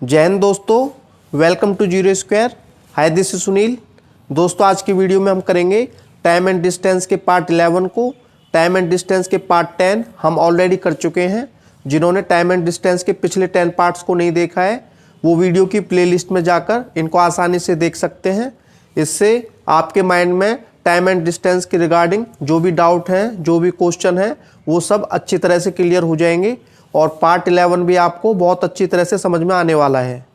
जय हिंद दोस्तों, welcome to zero square. Hi, this is Sunil. दोस्तों, आज की वीडियो में हम करेंगे टाइम एंड डिस्टेंस के पार्ट 11 को। टाइम एंड डिस्टेंस के पार्ट 10 हम ऑलरेडी कर चुके हैं। जिन्होंने टाइम एंड डिस्टेंस के पिछले 10 पार्ट्स को नहीं देखा है, वो वीडियो की प्लेलिस्ट में जाकर इनको आसानी से देख सकते हैं। इससे आपके माइंड में टाइम एंड डिस्टेंस के रिगार्डिंग जो भी डाउट हैं, जो भी क्वेश्चन हैं, वो सब अच्छी तरह से क्लियर हो जाएंगे और पार्ट 11 भी आपको बहुत अच्छी तरह से समझ में आने वाला है।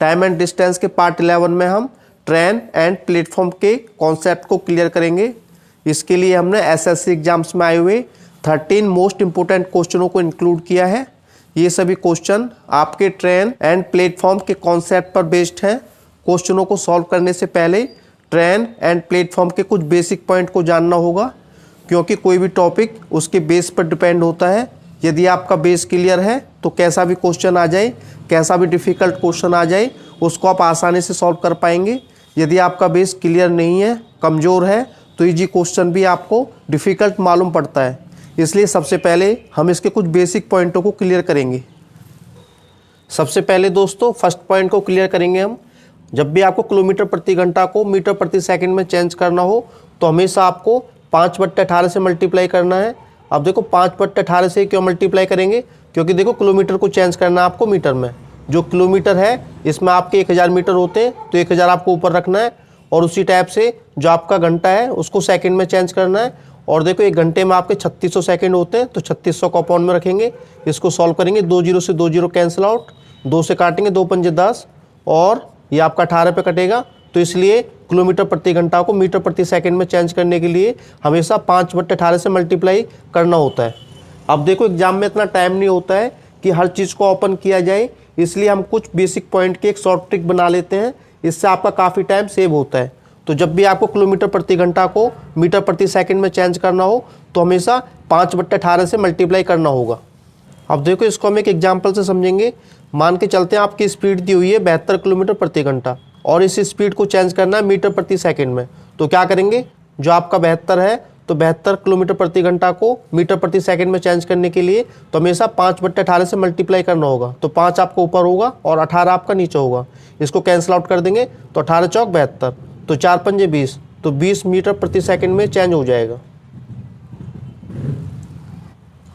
टाइम एंड डिस्टेंस के पार्ट 11 में हम ट्रेन एंड प्लेटफॉर्म के कॉन्सेप्ट को क्लियर करेंगे। इसके लिए हमने एसएससी एग्जाम्स में आए हुए 13 मोस्ट इंपोर्टेंट क्वेश्चनों को इंक्लूड किया है। ये सभी क्वेश्चन आपके ट्रेन एंड प्लेटफॉर्म के कॉन्सेप्ट पर बेस्ड हैं। क्वेश्चनों को सॉल्व करने से पहले ट्रेन एंड प्लेटफॉर्म के कुछ बेसिक पॉइंट को जानना होगा, क्योंकि कोई भी टॉपिक उसके बेस पर डिपेंड होता है। यदि आपका बेस क्लियर है तो कैसा भी क्वेश्चन आ जाए, कैसा भी डिफ़िकल्ट क्वेश्चन आ जाए, उसको आप आसानी से सॉल्व कर पाएंगे। यदि आपका बेस क्लियर नहीं है, कमज़ोर है, तो इजी क्वेश्चन भी आपको डिफ़िकल्ट मालूम पड़ता है। इसलिए सबसे पहले हम इसके कुछ बेसिक पॉइंटों को क्लियर करेंगे। सबसे पहले दोस्तों फर्स्ट पॉइंट को क्लियर करेंगे हम। जब भी आपको किलोमीटर प्रति घंटा को मीटर प्रति सेकंड में चेंज करना हो तो हमेशा आपको 5/18 से मल्टीप्लाई करना है। अब देखो 5/18 से क्यों मल्टीप्लाई करेंगे, क्योंकि देखो किलोमीटर को चेंज करना है आपको मीटर में। जो किलोमीटर है इसमें आपके 1000 मीटर होते हैं, तो 1000 आपको ऊपर रखना है। और उसी टाइप से जो आपका घंटा है उसको सेकंड में चेंज करना है। और देखो एक घंटे में आपके 3600 सेकंड होते हैं, तो 3600 को अपॉन में रखेंगे। इसको सॉल्व करेंगे, 2 0 से 2 0 कैंसिल आउट, 2 से काटेंगे, 2 पंजे 10 और ये आपका 18 पे कटेगा। तो इसलिए किलोमीटर प्रति घंटा को मीटर प्रति सेकंड में चेंज करने के लिए हमेशा 5/18 से मल्टीप्लाई करना होता है। अब देखो एग्जाम में इतना टाइम नहीं होता है कि हर चीज़ को ओपन किया जाए, इसलिए हम कुछ बेसिक पॉइंट की एक शॉर्ट ट्रिक बना लेते हैं। इससे आपका काफ़ी टाइम सेव होता है। तो जब भी आपको किलोमीटर प्रति घंटा को मीटर प्रति सेकंड में चेंज करना हो तो हमेशा 5/18 से मल्टीप्लाई करना होगा। अब देखो इसको हम एक एग्जाम्पल से समझेंगे। मान के चलते हैं आपकी स्पीड दी हुई है 72 किलोमीटर प्रति घंटा और इस स्पीड को चेंज करना है मीटर प्रति सेकंड में। तो क्या करेंगे, जो आपका 72 है तो 72 किलोमीटर प्रति घंटा को मीटर प्रति सेकंड में चेंज करने के लिए तो हमेशा 5/18 से मल्टीप्लाई करना होगा। तो 5 आपको ऊपर होगा और 18 आपका नीचे होगा। इसको कैंसिल आउट कर देंगे तो 18 चौक 72, तो 4 पंजे 20, तो 20 मीटर प्रति सेकंड में चेंज हो जाएगा।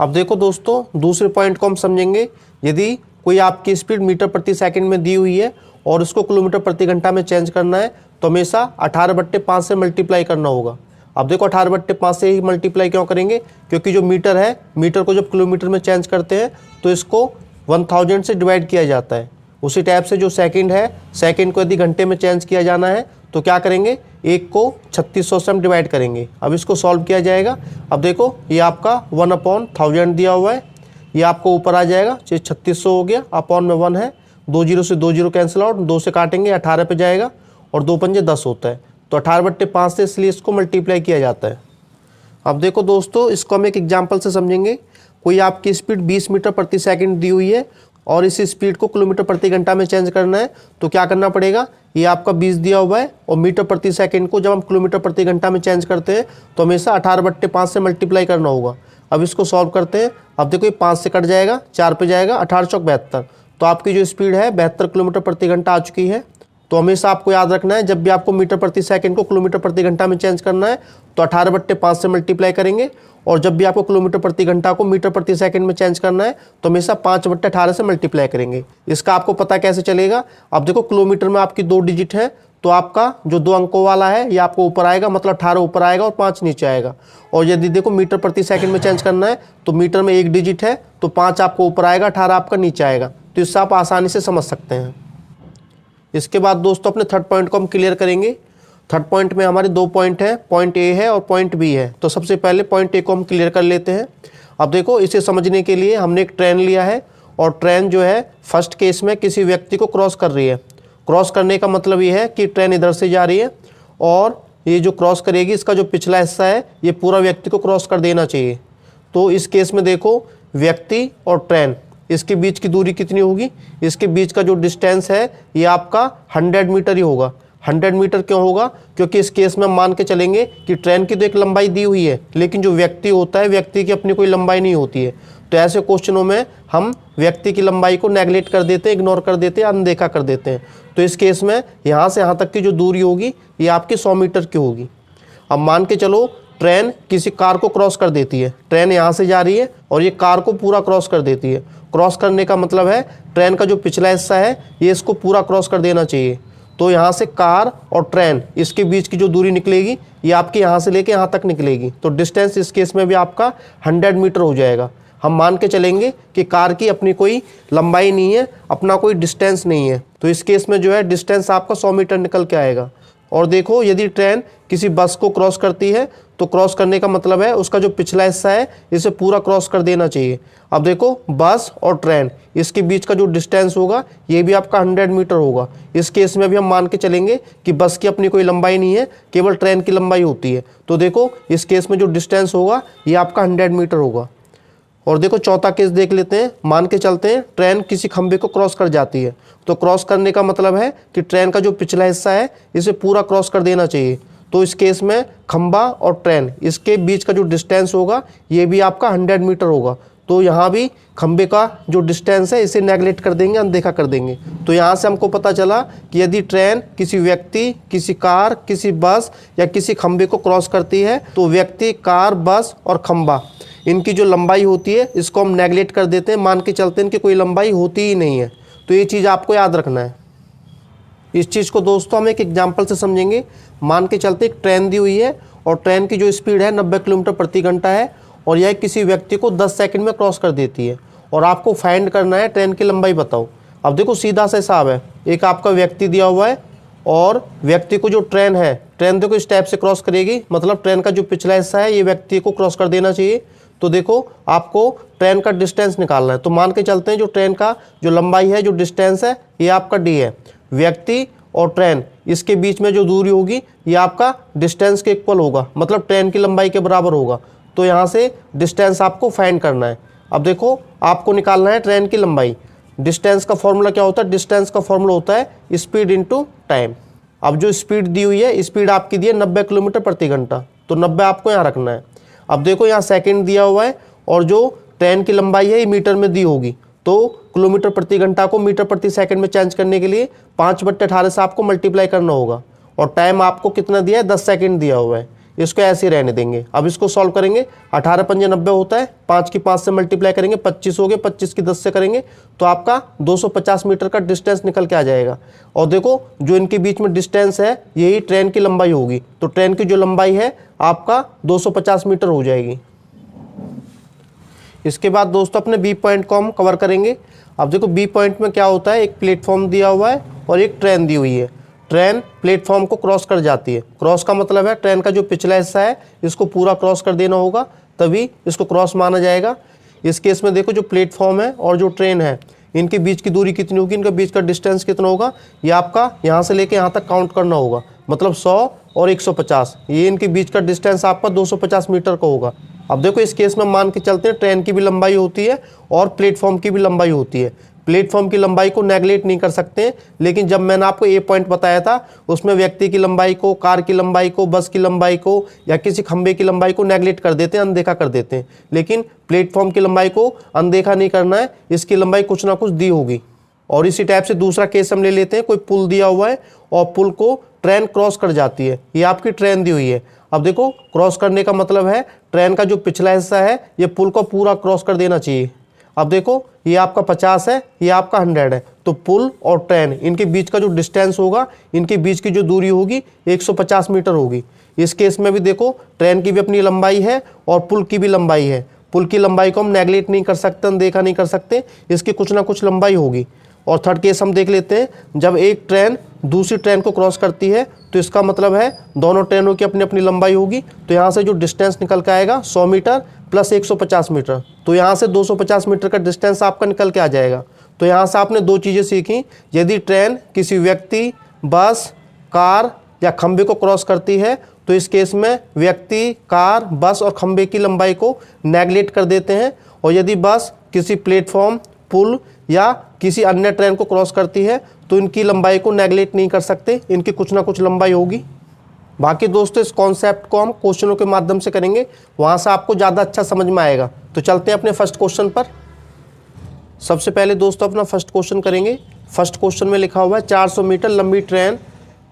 अब देखो दोस्तों दूसरे पॉइंट को हम समझेंगे। यदि कोई आपकी स्पीड मीटर प्रति सेकंड में दी हुई है और उसको किलोमीटर प्रति घंटा में चेंज करना है तो हमेशा 18/5 से मल्टीप्लाई करना होगा। अब देखो 18/5 से ही मल्टीप्लाई क्यों करेंगे, क्योंकि जो मीटर है, मीटर को जब किलोमीटर में चेंज करते हैं तो इसको 1000 से डिवाइड किया जाता है। उसी टाइप से जो सेकंड है, सेकंड को यदि घंटे में चेंज किया जाना है तो क्या करेंगे, एक को 3600 से हम डिवाइड करेंगे। अब इसको सॉल्व किया जाएगा। अब देखो ये आपका 1/1000 दिया हुआ है, ये आपको ऊपर आ जाएगा, 3600 हो गया, अपॉन में 1 है, 2 0 से 2 0 कैंसिल आउट, 2 से काटेंगे, 18 पे जाएगा और 2 पंजे 10 होता है। तो 18/5 से इसलिए इसको मल्टीप्लाई किया जाता है। अब देखो दोस्तों इसको हम एक एग्जाम्पल से समझेंगे। कोई आपकी स्पीड 20 मीटर प्रति सेकंड दी हुई है और इस स्पीड को किलोमीटर प्रति घंटा में चेंज करना है तो क्या करना पड़ेगा, ये आपका 20 दिया हुआ है और मीटर प्रति सेकंड को जब हम किलोमीटर प्रति घंटा में चेंज करते हैं तो हमेशा 18/5 से मल्टीप्लाई करना होगा। अब इसको सॉल्व करते हैं। अब देखो ये 5 से कट जाएगा, 4 पे जाएगा, 18 चौक 72, तो आपकी जो स्पीड है 72 किलोमीटर प्रति घंटा आ चुकी है। तो हमेशा आपको याद रखना है, जब भी आपको मीटर प्रति सेकंड को किलोमीटर प्रति घंटा में चेंज करना है तो 18/5 से मल्टीप्लाई करेंगे। और जब भी आपको किलोमीटर प्रति घंटा को मीटर प्रति सेकंड में चेंज करना है तो हमेशा 5/18 से मल्टीप्लाई करेंगे। इसका आपको पता कैसे चलेगा, अब देखो किलोमीटर में आपकी 2 डिजिट है तो आपका जो 2 अंकों वाला है ये आपको ऊपर आएगा, मतलब 18 ऊपर आएगा और 5 नीचे आएगा। और यदि देखो मीटर प्रति सेकंड में चेंज करना है तो मीटर में 1 डिजिट है तो 5 आपको ऊपर आएगा, 18 आपका नीचे आएगा। तो इससे आप आसानी से समझ सकते हैं। इसके बाद दोस्तों अपने थर्ड पॉइंट को हम क्लियर करेंगे। थर्ड पॉइंट में हमारे 2 पॉइंट हैं, पॉइंट ए है और पॉइंट बी है। तो सबसे पहले पॉइंट ए को हम क्लियर कर लेते हैं। अब देखो इसे समझने के लिए हमने एक ट्रेन लिया है और ट्रेन जो है फर्स्ट केस में किसी व्यक्ति को क्रॉस कर रही है। क्रॉस करने का मतलब ये है कि ट्रेन इधर से जा रही है और ये जो क्रॉस करेगी इसका जो पिछला हिस्सा है ये पूरा व्यक्ति को क्रॉस कर देना चाहिए। तो इस केस में देखो व्यक्ति और ट्रेन, इसके बीच की दूरी कितनी होगी, इसके बीच का जो डिस्टेंस है ये आपका 100 मीटर ही होगा। 100 मीटर क्यों होगा, क्योंकि इस केस में हम मान के चलेंगे कि ट्रेन की तो एक लंबाई दी हुई है, लेकिन जो व्यक्ति होता है व्यक्ति की अपनी कोई लंबाई नहीं होती है। तो ऐसे क्वेश्चनों में हम व्यक्ति की लंबाई को नेगलेक्ट कर देते हैं, इग्नोर कर देते हैं, अनदेखा कर देते हैं। तो इस केस में यहाँ से यहाँ तक की जो दूरी होगी ये आपकी 100 मीटर की होगी। अब मान के चलो ट्रेन किसी कार को क्रॉस कर देती है, ट्रेन यहाँ से जा रही है और ये कार को पूरा क्रॉस कर देती है। क्रॉस करने का मतलब है ट्रेन का जो पिछला हिस्सा है ये इसको पूरा क्रॉस कर देना चाहिए। तो यहाँ से कार और ट्रेन इसके बीच की जो दूरी निकलेगी ये आपकी यहाँ से लेके यहाँ तक निकलेगी। तो डिस्टेंस इस केस में भी आपका 100 मीटर हो जाएगा। हम मान के चलेंगे कि कार की अपनी कोई लंबाई नहीं है, अपना कोई डिस्टेंस नहीं है, तो इस केस में जो है डिस्टेंस आपका 100 मीटर निकल के आएगा। और देखो यदि ट्रेन किसी बस को क्रॉस करती है तो क्रॉस करने का मतलब है उसका जो पिछला हिस्सा है इसे पूरा क्रॉस कर देना चाहिए। अब देखो बस और ट्रेन इसके बीच का जो डिस्टेंस होगा ये भी आपका 100 मीटर होगा। इस केस में भी हम मान के चलेंगे कि बस की अपनी कोई लंबाई नहीं है, केवल ट्रेन की लंबाई होती है। तो देखो इस केस में जो डिस्टेंस होगा ये आपका 100 मीटर होगा। और देखो चौथा केस देख लेते हैं। मान के चलते हैं ट्रेन किसी खंबे को क्रॉस कर जाती है, तो क्रॉस करने का मतलब है कि ट्रेन का जो पिछला हिस्सा है इसे पूरा क्रॉस कर देना चाहिए। तो इस केस में खंबा और ट्रेन इसके बीच का जो डिस्टेंस होगा ये भी आपका 100 मीटर होगा। तो यहाँ भी खंबे का जो डिस्टेंस है इसे नेगलेक्ट कर देंगे, अनदेखा कर देंगे। तो यहाँ से हमको पता चला कि यदि ट्रेन किसी व्यक्ति, किसी कार, किसी बस या किसी खंबे को क्रॉस करती है तो व्यक्ति, कार, बस और खंबा इनकी जो लंबाई होती है इसको हम नेगलेक्ट कर देते हैं, मान के चलते हैं इनकी कोई लंबाई होती ही नहीं है। तो ये चीज़ आपको याद रखना है। इस चीज़ को दोस्तों हम एक एग्जाम्पल से समझेंगे। मान के चलते एक ट्रेन दी हुई है और ट्रेन की जो स्पीड है 90 किलोमीटर प्रति घंटा है और यह किसी व्यक्ति को 10 सेकंड में क्रॉस कर देती है और आपको फाइंड करना है ट्रेन की लंबाई बताओ। अब देखो सीधा सा हिसाब है, एक आपका व्यक्ति दिया हुआ है और व्यक्ति को जो ट्रेन है, ट्रेन देखो इस टाइप से क्रॉस करेगी, मतलब ट्रेन का जो पिछला हिस्सा है ये व्यक्ति को क्रॉस कर देना चाहिए। तो देखो आपको ट्रेन का डिस्टेंस निकालना है। तो मान के चलते हैं जो ट्रेन का जो लंबाई है, जो डिस्टेंस है ये आपका डी है। व्यक्ति और ट्रेन इसके बीच में जो दूरी होगी ये आपका डिस्टेंस के इक्वल होगा, मतलब ट्रेन की लंबाई के बराबर होगा। तो यहाँ से डिस्टेंस आपको फाइंड करना है। अब देखो आपको निकालना है ट्रेन की लंबाई। डिस्टेंस का फॉर्मूला क्या होता है? डिस्टेंस का फॉर्मूला होता है स्पीड इंटू टाइम। अब जो स्पीड दी हुई है, स्पीड आपकी दी है 90 किलोमीटर प्रति घंटा, तो 90 आपको यहाँ रखना है। अब देखो यहाँ सेकंड दिया हुआ है और जो ट्रेन की लंबाई है ये मीटर में दी होगी, तो किलोमीटर प्रति घंटा को मीटर प्रति सेकंड में चेंज करने के लिए 5/18 से आपको मल्टीप्लाई करना होगा। और टाइम आपको कितना दिया है? 10 सेकंड दिया हुआ है। इसको ऐसे ही रहने देंगे। अब इसको सॉल्व करेंगे, 18 पंजे 90 होता है, 5 की 5 से मल्टीप्लाई करेंगे 25 हो गए, 25 की 10 से करेंगे तो आपका 250 मीटर का डिस्टेंस निकल के आ जाएगा। और देखो जो इनके बीच में डिस्टेंस है यही ट्रेन की लंबाई होगी, तो ट्रेन की जो लंबाई है आपका 250 मीटर हो जाएगी। इसके बाद दोस्तों अपने बी पॉइंट को हम कवर करेंगे। अब देखो बी पॉइंट में क्या होता है, एक प्लेटफॉर्म दिया हुआ है और एक ट्रेन दी हुई है। ट्रेन प्लेटफॉर्म को क्रॉस कर जाती है। क्रॉस का मतलब है ट्रेन का जो पिछला हिस्सा है इसको पूरा क्रॉस कर देना होगा, तभी इसको क्रॉस माना जाएगा। इस केस में देखो जो प्लेटफॉर्म है और जो ट्रेन है इनके बीच की दूरी कितनी होगी, इनके बीच का डिस्टेंस कितना होगा, ये आपका यहाँ से लेके यहाँ तक काउंट करना होगा, मतलब 100 और 150, ये इनके बीच का डिस्टेंस आपका 250 मीटर का होगा। अब देखो इस केस में मान के चलते हैं ट्रेन की भी लंबाई होती है और प्लेटफॉर्म की भी लंबाई होती है। प्लेटफॉर्म की लंबाई को नेगलेक्ट नहीं कर सकते, लेकिन जब मैंने आपको ए पॉइंट बताया था उसमें व्यक्ति की लंबाई को, कार की लंबाई को, बस की लंबाई को या किसी खंबे की लंबाई को नेगलेक्ट कर देते हैं, अनदेखा कर देते हैं। लेकिन प्लेटफॉर्म की लंबाई को अनदेखा नहीं करना है, इसकी लंबाई कुछ ना कुछ दी होगी। और इसी टाइप से दूसरा केस हम ले लेते हैं। कोई पुल दिया हुआ है और पुल को ट्रेन क्रॉस कर जाती है, ये आपकी ट्रेन दी हुई है। अब देखो क्रॉस करने का मतलब है ट्रेन का जो पिछला हिस्सा है ये पुल को पूरा क्रॉस कर देना चाहिए। अब देखो ये आपका 50 है, ये आपका 100 है, तो पुल और ट्रेन इनके बीच का जो डिस्टेंस होगा, इनके बीच की जो दूरी होगी 150 मीटर होगी। इस केस में भी देखो ट्रेन की भी अपनी लंबाई है और पुल की भी लंबाई है। पुल की लंबाई को हम नेगलेक्ट नहीं कर सकते, अनदेखा नहीं कर सकते, इसकी कुछ ना कुछ लंबाई होगी। और थर्ड केस हम देख लेते हैं, जब एक ट्रेन दूसरी ट्रेन को क्रॉस करती है तो इसका मतलब है दोनों ट्रेनों की अपनी अपनी लंबाई होगी। तो यहाँ से जो डिस्टेंस निकल के आएगा 100 मीटर प्लस 150 मीटर, तो यहाँ से 250 मीटर का डिस्टेंस आपका निकल के आ जाएगा। तो यहाँ से आपने दो चीज़ें सीखी, यदि ट्रेन किसी व्यक्ति, बस, कार या खंबे को क्रॉस करती है तो इस केस में व्यक्ति, कार, बस और खंबे की लंबाई को नेगलेक्ट कर देते हैं। और यदि बस किसी प्लेटफॉर्म, पुल या किसी अन्य ट्रेन को क्रॉस करती है तो इनकी लंबाई को नेगलेक्ट नहीं कर सकते, इनकी कुछ ना कुछ लंबाई होगी। बाकी दोस्तों इस कॉन्सेप्ट को हम क्वेश्चनों के माध्यम से करेंगे, वहाँ से आपको ज़्यादा अच्छा समझ में आएगा। तो चलते हैं अपने फर्स्ट क्वेश्चन पर। सबसे पहले दोस्तों अपना फर्स्ट क्वेश्चन करेंगे। फर्स्ट क्वेश्चन में लिखा हुआ है 400 मीटर लंबी ट्रेन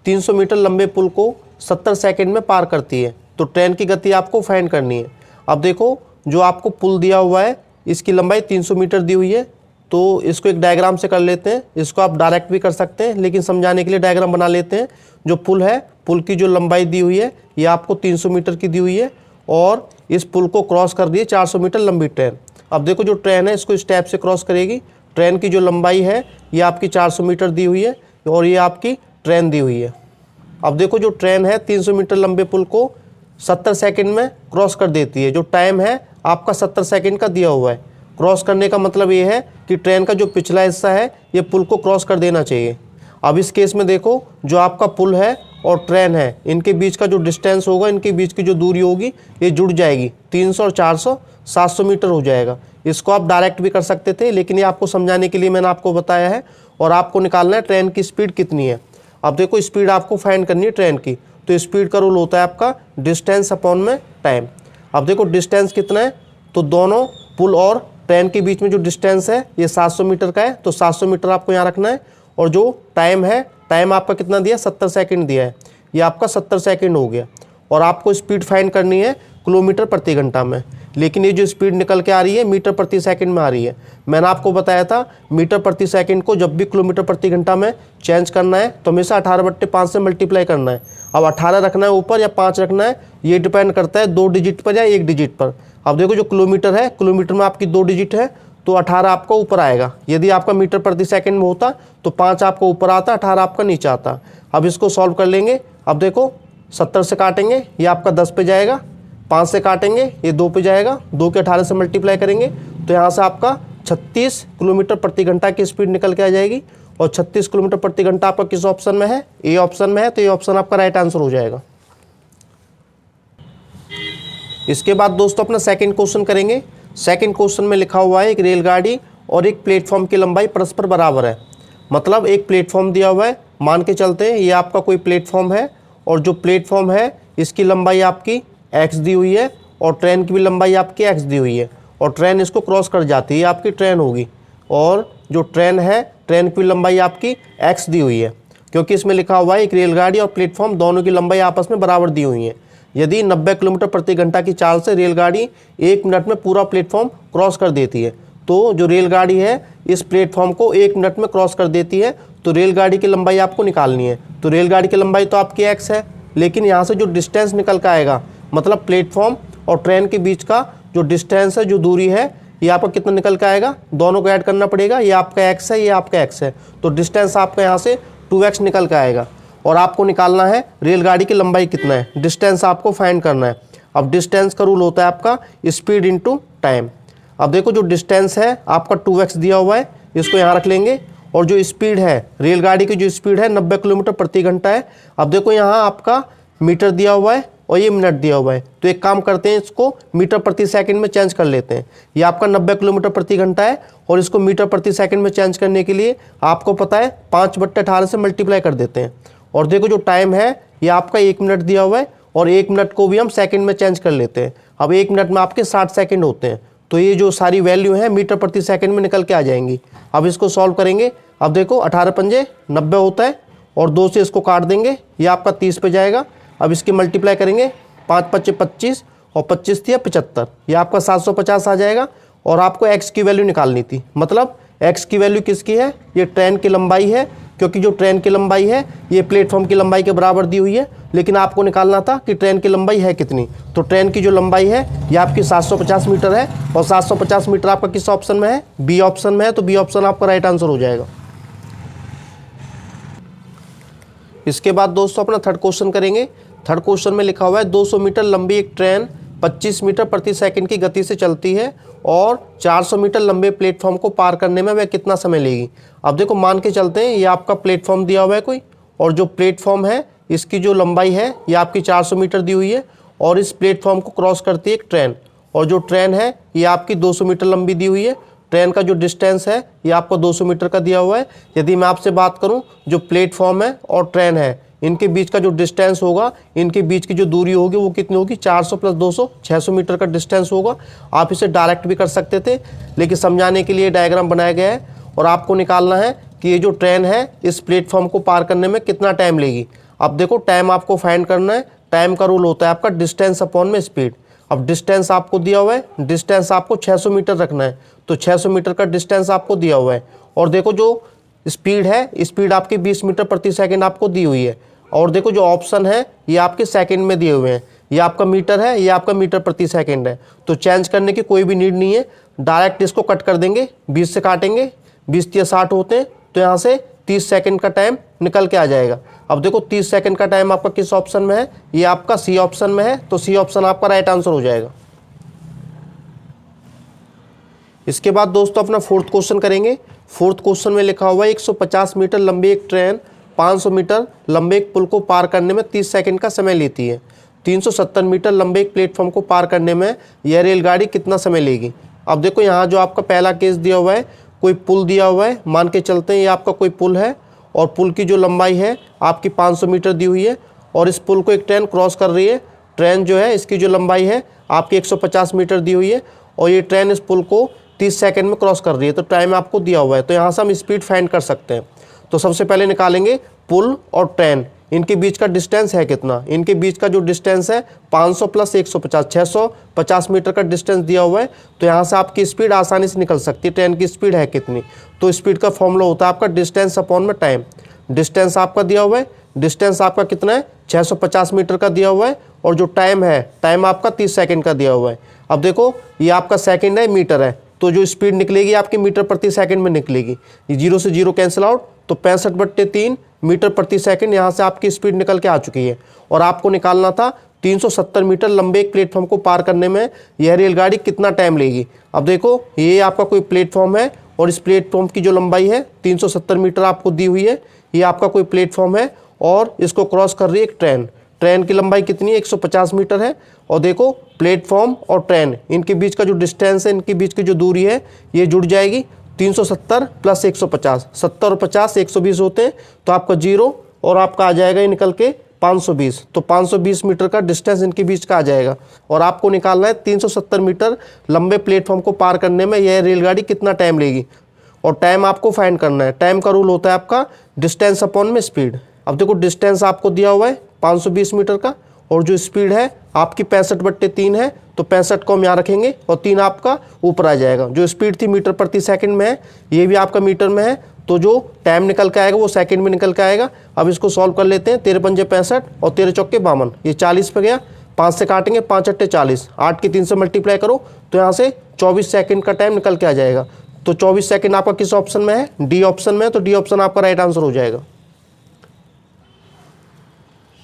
300 मीटर लंबे पुल को 70 सेकंड में पार करती है, तो ट्रेन की गति आपको फाइंड करनी है। अब देखो जो आपको पुल दिया हुआ है इसकी लंबाई 300 मीटर दी हुई है, तो इसको एक डायग्राम से कर लेते हैं। इसको आप डायरेक्ट भी कर सकते हैं, लेकिन समझाने के लिए डायग्राम बना लेते हैं। जो पुल है, पुल की जो लंबाई दी हुई है ये आपको 300 मीटर की दी हुई है, और इस पुल को क्रॉस कर दी है 400 मीटर लंबी ट्रेन। अब देखो जो ट्रेन है इसको इस टाइप से क्रॉस करेगी। ट्रेन की जो लंबाई है ये आपकी 400 मीटर दी हुई है, और ये आपकी ट्रेन दी हुई है। अब देखो जो ट्रेन है 300 मीटर लंबे पुल को 70 सेकंड में क्रॉस कर देती है। जो टाइम है आपका 70 सेकंड का दिया हुआ है। क्रॉस करने का मतलब ये है कि ट्रेन का जो पिछला हिस्सा है ये पुल को क्रॉस कर देना चाहिए। अब इस केस में देखो जो आपका पुल है और ट्रेन है, इनके बीच का जो डिस्टेंस होगा, इनके बीच की जो दूरी होगी ये जुड़ जाएगी। 300 और 400 700 मीटर हो जाएगा। इसको आप डायरेक्ट भी कर सकते थे, लेकिन ये आपको समझाने के लिए मैंने आपको बताया है। और आपको निकालना है ट्रेन की स्पीड कितनी है। अब देखो स्पीड आपको फाइंड करनी है ट्रेन की, तो स्पीड का रूल होता है आपका डिस्टेंस अपॉन में टाइम। अब देखो डिस्टेंस कितना है, तो दोनों पुल और ट्रेन के बीच में जो डिस्टेंस है ये 700 मीटर का है, तो 700 मीटर आपको यहाँ रखना है। और जो टाइम है, टाइम आपका कितना दिया, 70 सेकंड दिया है, ये आपका 70 सेकंड हो गया। और आपको स्पीड फाइंड करनी है किलोमीटर प्रति घंटा में, लेकिन ये जो स्पीड निकल के आ रही है मीटर प्रति सेकंड में आ रही है। मैंने आपको बताया था मीटर प्रति सेकंड को जब भी किलोमीटर प्रति घंटा में चेंज करना है तो हमेशा 18/5 से मल्टीप्लाई करना है। अब 18 रखना है ऊपर या 5 रखना है, ये डिपेंड करता है 2 डिजिट पर या 1 डिजिट पर। अब देखो जो किलोमीटर है, किलोमीटर में आपकी 2 डिजिट है, तो 18 आपका ऊपर आएगा। यदि आपका मीटर प्रति सेकंड में होता तो 5 आपका ऊपर आता, 18 आपका नीचे आता। अब इसको सॉल्व कर लेंगे। अब देखो 70 से काटेंगे, ये आपका 10 पे जाएगा। 5 से काटेंगे, ये 2 पे जाएगा। 2 के 18 से मल्टीप्लाई करेंगे तो यहाँ से आपका 36 किलोमीटर प्रति घंटा की स्पीड निकल के आ जाएगी। और 36 किलोमीटर प्रति घंटा आपका किस ऑप्शन में है, ए ऑप्शन में है, तो ये ऑप्शन आपका राइट आंसर हो जाएगा। इसके बाद दोस्तों अपना सेकंड क्वेश्चन करेंगे। सेकंड क्वेश्चन में लिखा हुआ है एक रेलगाड़ी और एक प्लेटफॉर्म की लंबाई परस्पर बराबर है। मतलब एक प्लेटफॉर्म दिया हुआ है, मान के चलते हैं ये आपका कोई प्लेटफॉर्म है, और जो प्लेटफॉर्म है इसकी लंबाई आपकी x दी हुई है, और ट्रेन की भी लंबाई आपकी x दी हुई है, और ट्रेन इसको क्रॉस कर जाती है, ये आपकी ट्रेन होगी। और जो ट्रेन है, ट्रेन की लंबाई आपकी x दी हुई है, क्योंकि इसमें लिखा हुआ है एक रेलगाड़ी और प्लेटफॉर्म दोनों की लंबाई आपस में बराबर दी हुई है। यदि 90 किलोमीटर प्रति घंटा की चाल से रेलगाड़ी 1 मिनट में पूरा प्लेटफॉर्म क्रॉस कर देती है, तो जो रेलगाड़ी है इस प्लेटफॉर्म को 1 मिनट में क्रॉस कर देती है, तो रेलगाड़ी की लंबाई आपको निकालनी है। तो रेलगाड़ी की लंबाई तो आपकी x है, लेकिन यहाँ से जो डिस्टेंस निकल कर आएगा, मतलब प्लेटफॉर्म और ट्रेन के बीच का जो डिस्टेंस है, जो दूरी है, ये आपका कितना निकल के आएगा, दोनों को ऐड करना पड़ेगा। ये आपका x है, ये आपका x है, तो डिस्टेंस आपका यहाँ से 2x निकल के आएगा। और आपको निकालना है रेलगाड़ी की लंबाई कितना है, डिस्टेंस आपको फाइंड करना है। अब डिस्टेंस का रूल होता है आपका स्पीड इंटू टाइम। अब देखो जो डिस्टेंस है आपका 2x दिया हुआ है, इसको यहाँ रख लेंगे। और जो स्पीड है, रेलगाड़ी की जो स्पीड है 90 किलोमीटर प्रति घंटा है। अब देखो यहाँ आपका मीटर दिया हुआ है और ये मिनट दिया हुआ है, तो एक काम करते हैं, इसको मीटर प्रति सेकंड में चेंज कर लेते हैं। ये आपका 90 किलोमीटर प्रति घंटा है, और इसको मीटर प्रति सेकंड में चेंज करने के लिए आपको पता है 5/18 से मल्टीप्लाई कर देते हैं। और देखो जो टाइम है ये आपका 1 मिनट दिया हुआ है, और 1 मिनट को भी हम सेकंड में चेंज कर लेते हैं। अब 1 मिनट में आपके 60 सेकंड होते हैं, तो ये जो सारी वैल्यू है मीटर प्रति सेकंड में निकल के आ जाएंगी। अब इसको सॉल्व करेंगे। अब देखो 18 पंजे 90 होता है, और 2 से इसको काट देंगे, ये आपका 30 पे जाएगा। अब इसकी मल्टीप्लाई करेंगे, 5 × 5 = 25, और 25 थी 75, ये आपका 750 आ जाएगा। और आपको x की वैल्यू निकालनी थी, मतलब x की वैल्यू किसकी है, ये ट्रेन की लंबाई है, क्योंकि जो ट्रेन की लंबाई है ये प्लेटफॉर्म की लंबाई के बराबर दी हुई है। लेकिन आपको निकालना था कि ट्रेन की लंबाई है कितनी, तो ट्रेन की जो लंबाई है ये आपकी 750 मीटर है, और 750 मीटर आपका किस ऑप्शन में है, बी ऑप्शन में है, तो बी ऑप्शन आपका राइट आंसर हो जाएगा। इसके बाद दोस्तों अपना थर्ड क्वेश्चन करेंगे। थर्ड क्वेश्चन में लिखा हुआ है 200 मीटर लंबी एक ट्रेन 25 मीटर प्रति सेकंड की गति से चलती है, और 400 मीटर लंबे प्लेटफॉर्म को पार करने में वह कितना समय लेगी। अब देखो मान के चलते हैं ये आपका प्लेटफॉर्म दिया हुआ है कोई, और जो प्लेटफॉर्म है इसकी जो लंबाई है ये आपकी 400 मीटर दी हुई है, और इस प्लेटफॉर्म को क्रॉस करती है एक ट्रेन, और जो ट्रेन है ये आपकी 200 मीटर लंबी दी हुई है। ट्रेन का जो डिस्टेंस है ये आपको 200 मीटर का दिया हुआ है। यदि मैं आपसे बात करूं, जो प्लेटफॉर्म है और ट्रेन है इनके बीच का जो डिस्टेंस होगा, इनके बीच की जो दूरी होगी वो कितनी होगी, 400 + 200 600 मीटर का डिस्टेंस होगा। आप इसे डायरेक्ट भी कर सकते थे, लेकिन समझाने के लिए डायग्राम बनाया गया है। और आपको निकालना है कि ये जो ट्रेन है इस प्लेटफॉर्म को पार करने में कितना टाइम लेगी। अब देखो टाइम आपको फाइंड करना है। टाइम का रूल होता है आपका डिस्टेंस अपॉन में स्पीड। अब डिस्टेंस आपको दिया हुआ है, डिस्टेंस आपको 600 मीटर रखना है, तो 600 मीटर का डिस्टेंस आपको दिया हुआ है। और देखो जो स्पीड है, स्पीड आपकी 20 मीटर प्रति सेकंड आपको दी हुई है। और देखो जो ऑप्शन है ये आपके सेकंड में दिए हुए हैं, ये आपका मीटर है, ये आपका मीटर प्रति सेकंड है। तो चेंज करने की कोई भी नीड नहीं है, डायरेक्ट इसको कट कर देंगे, 20 से काटेंगे, 20 × 60 होते हैं, तो यहाँ से 30 सेकंड का टाइम निकल के आ जाएगा। अब देखो 30 सेकंड का टाइम आपका किस ऑप्शन में है, ये आपका सी ऑप्शन में है, तो सी ऑप्शन आपका राइट आंसर हो जाएगा। इसके बाद दोस्तों अपना फोर्थ क्वेश्चन करेंगे। फोर्थ क्वेश्चन में लिखा हुआ है 150 मीटर लंबी एक ट्रेन 500 मीटर लंबे एक पुल को पार करने में 30 सेकंड का समय लेती है। 370 मीटर लंबे एक प्लेटफॉर्म को पार करने में यह रेलगाड़ी कितना समय लेगी। अब देखो यहाँ जो आपका पहला केस दिया हुआ है, कोई पुल दिया हुआ है, मान के चलते हैं ये आपका कोई पुल है और पुल की जो लंबाई है आपकी 500 मीटर दी हुई है और इस पुल को एक ट्रेन क्रॉस कर रही है। ट्रेन जो है इसकी जो लंबाई है आपकी 150 मीटर दी हुई है और ये ट्रेन इस पुल को 30 सेकंड में क्रॉस कर रही है। तो टाइम आपको दिया हुआ है, तो यहाँ से हम स्पीड फाइंड कर सकते हैं। तो सबसे पहले निकालेंगे पुल और ट्रेन, इनके बीच का डिस्टेंस है कितना। इनके बीच का जो डिस्टेंस है 500 + 150 650 मीटर का डिस्टेंस दिया हुआ है। तो यहाँ से आपकी स्पीड आसानी से निकल सकती है, ट्रेन की स्पीड है कितनी। तो स्पीड का फॉर्मूला होता है आपका डिस्टेंस अपॉन में टाइम। डिस्टेंस आपका दिया हुआ है, डिस्टेंस आपका कितना है 650 मीटर का दिया हुआ है और जो टाइम है, टाइम आपका 30 सेकंड का दिया हुआ है। अब देखो ये आपका सेकंड है, मीटर है, तो जो स्पीड निकलेगी आपकी मीटर प्रति सेकंड में निकलेगी। ये 0 से 0 कैंसिल आउट, तो 65/3 मीटर प्रति सेकंड यहाँ से आपकी स्पीड निकल के आ चुकी है। और आपको निकालना था 370 मीटर लंबे एक प्लेटफॉर्म को पार करने में यह रेलगाड़ी कितना टाइम लेगी। अब देखो ये आपका कोई प्लेटफॉर्म है और इस प्लेटफॉर्म की जो लंबाई है 370 मीटर आपको दी हुई है। ये आपका कोई प्लेटफॉर्म है और इसको क्रॉस कर रही है एक ट्रेन। ट्रेन की लंबाई कितनी है, 150 मीटर है। और देखो प्लेटफॉर्म और ट्रेन, इनके बीच का जो डिस्टेंस है, इनके बीच की जो दूरी है, ये जुड़ जाएगी 370 + 150, 70 और 50 120 होते हैं, तो आपका 0 और आपका आ जाएगा ये निकल के 520। तो 520 मीटर का डिस्टेंस इनके बीच का आ जाएगा। और आपको निकालना है 370 मीटर लंबे प्लेटफॉर्म को पार करने में यह रेलगाड़ी कितना टाइम लेगी। और टाइम आपको फाइंड करना है। टाइम का रूल होता है आपका डिस्टेंस अपॉन में स्पीड। अब देखो डिस्टेंस आपको दिया हुआ है 520 मीटर का और जो स्पीड है आपकी 65/3 है, तो 65 को हम यहाँ रखेंगे और 3 आपका ऊपर आ जाएगा। जो स्पीड थी मीटर प्रति सेकंड में है, ये भी आपका मीटर में है, तो जो टाइम निकल के आएगा वो सेकंड में निकल के आएगा। अब इसको सॉल्व कर लेते हैं। 13 × 5 = 65 और 13 × 4 = 52, ये 40 पे गया। 5 से काटेंगे, 5 × 8 = 40, 8 की 3 से मल्टीप्लाई करो तो यहाँ से 24 सेकंड का टाइम निकल के आ जाएगा। तो 24 सेकंड आपका किस ऑप्शन में है, डी ऑप्शन में है, तो डी ऑप्शन आपका राइट आंसर हो जाएगा।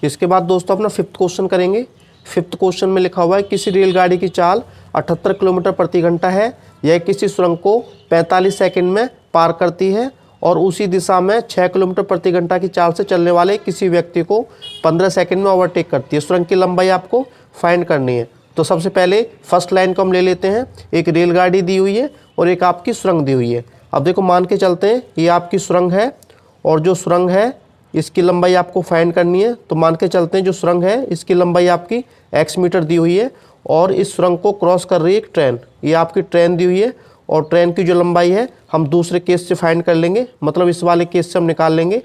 इसके बाद दोस्तों अपना फिफ्थ क्वेश्चन करेंगे। फिफ्थ क्वेश्चन में लिखा हुआ है किसी रेलगाड़ी की चाल 78 किलोमीटर प्रति घंटा है, यह किसी सुरंग को 45 सेकंड में पार करती है और उसी दिशा में 6 किलोमीटर प्रति घंटा की चाल से चलने वाले किसी व्यक्ति को 15 सेकंड में ओवरटेक करती है। सुरंग की लंबाई आपको फाइंड करनी है। तो सबसे पहले फर्स्ट लाइन को हम ले लेते हैं। एक रेलगाड़ी दी हुई है और एक आपकी सुरंग दी हुई है। अब देखो मान के चलते हैं ये आपकी सुरंग है और जो सुरंग है इसकी लंबाई आपको फाइंड करनी है। तो मान के चलते हैं जो सुरंग है इसकी लंबाई आपकी x मीटर दी हुई है और इस सुरंग को क्रॉस कर रही है एक ट्रेन। ये आपकी ट्रेन दी हुई है और ट्रेन की जो लंबाई है हम दूसरे केस से फाइंड कर लेंगे, मतलब इस वाले केस से हम निकाल लेंगे।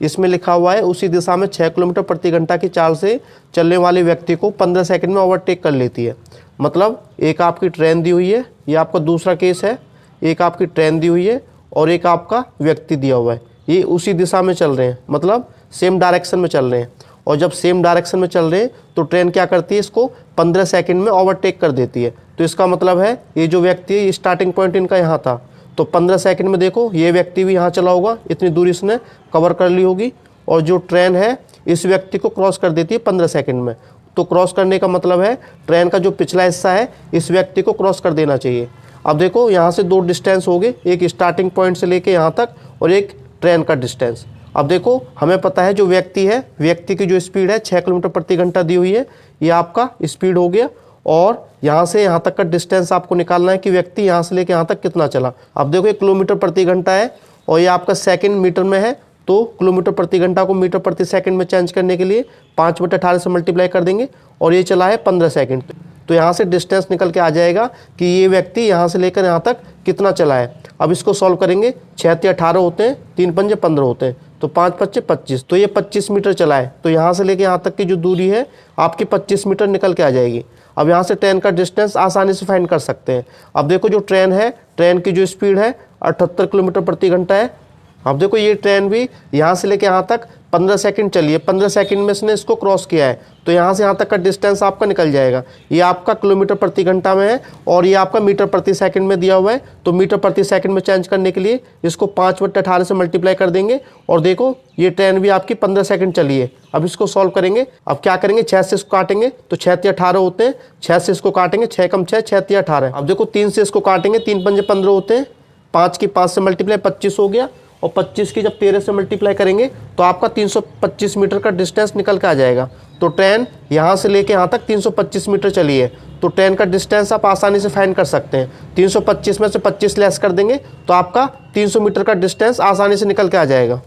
इसमें लिखा हुआ है उसी दिशा में 6 किलोमीटर प्रति घंटा की चाल से चलने वाले व्यक्ति को 15 सेकंड में ओवरटेक कर लेती है। मतलब एक आपकी ट्रेन दी हुई है, ये आपका दूसरा केस है, एक आपकी ट्रेन दी हुई है और एक आपका व्यक्ति दिया हुआ है। ये उसी दिशा में चल रहे हैं, मतलब सेम डायरेक्शन में चल रहे हैं। और जब सेम डायरेक्शन में चल रहे हैं तो ट्रेन क्या करती है, इसको 15 सेकंड में ओवरटेक कर देती है। तो इसका मतलब है ये जो व्यक्ति है, ये स्टार्टिंग पॉइंट इनका यहाँ था, तो 15 सेकंड में देखो ये व्यक्ति भी यहाँ चला होगा, इतनी दूरी इसने कवर कर ली होगी और जो ट्रेन है इस व्यक्ति को क्रॉस कर देती है 15 सेकंड में। तो क्रॉस करने का मतलब है ट्रेन का जो पिछला हिस्सा है इस व्यक्ति को क्रॉस कर देना चाहिए। अब देखो यहाँ से दो डिस्टेंस हो गए, एक स्टार्टिंग पॉइंट से लेके यहाँ तक और एक ट्रेन का डिस्टेंस। अब देखो हमें पता है जो व्यक्ति है, व्यक्ति की जो स्पीड है 6 किलोमीटर प्रति घंटा दी हुई है, ये आपका स्पीड हो गया। और यहाँ से यहाँ तक का डिस्टेंस आपको निकालना है कि व्यक्ति यहाँ से लेके यहाँ तक कितना चला। अब देखो 1 किलोमीटर प्रति घंटा है और ये आपका सेकंड मीटर में है, तो किलोमीटर प्रति घंटा को मीटर प्रति सेकंड में चेंज करने के लिए 5/18 से मल्टीप्लाई कर देंगे और ये चला है 15 सेकंड। तो यहाँ से डिस्टेंस निकल के आ जाएगा कि ये व्यक्ति यहाँ से लेकर यहाँ तक कितना चला है। अब इसको सॉल्व करेंगे, 6 × 18 होते हैं, 3 × 5 = 15 होते हैं, तो 5 × 5 = 25, तो ये 25 मीटर चला है। तो यहाँ से लेके यहाँ तक की जो दूरी है आपकी 25 मीटर निकल के आ जाएगी। अब यहाँ से ट्रेन का डिस्टेंस आसानी से फाइंड कर सकते हैं। अब देखो जो ट्रेन है, ट्रेन की जो स्पीड है 78 किलोमीटर प्रति घंटा है। अब देखो ये ट्रेन भी यहाँ से लेके यहाँ तक 15 सेकंड चली है, 15 सेकंड में इसने इसको क्रॉस किया है, तो यहाँ से यहाँ तक का डिस्टेंस आपका निकल जाएगा। ये आपका किलोमीटर प्रति घंटा में है और ये आपका मीटर प्रति सेकंड में दिया हुआ है। तो मीटर प्रति सेकंड में चेंज करने के लिए इसको 5/18 से मल्टीप्लाई कर देंगे और देखो ये ट्रेन भी आपकी 15 सेकंड चली है। अब इसको सॉल्व करेंगे। अब क्या करेंगे, 6 से इसको काटेंगे तो 6 × 18 होते हैं, 6 से इसको काटेंगे, 6 × 6 = 6 × 18। अब देखो 3 से इसको काटेंगे, 3 × 5 = 15 होते हैं, 5 की 5 से मल्टीप्लाई 25 हो गया और 25 की जब 13 से मल्टीप्लाई करेंगे तो आपका 325 मीटर का डिस्टेंस निकल के आ जाएगा। तो ट्रेन यहाँ से लेके यहाँ तक 325 मीटर चली है। तो ट्रेन का डिस्टेंस आप आसानी से फाइंड कर सकते हैं। 325 में से 25 लेस कर देंगे तो आपका 300 मीटर का डिस्टेंस आसानी से निकल के आ जाएगा।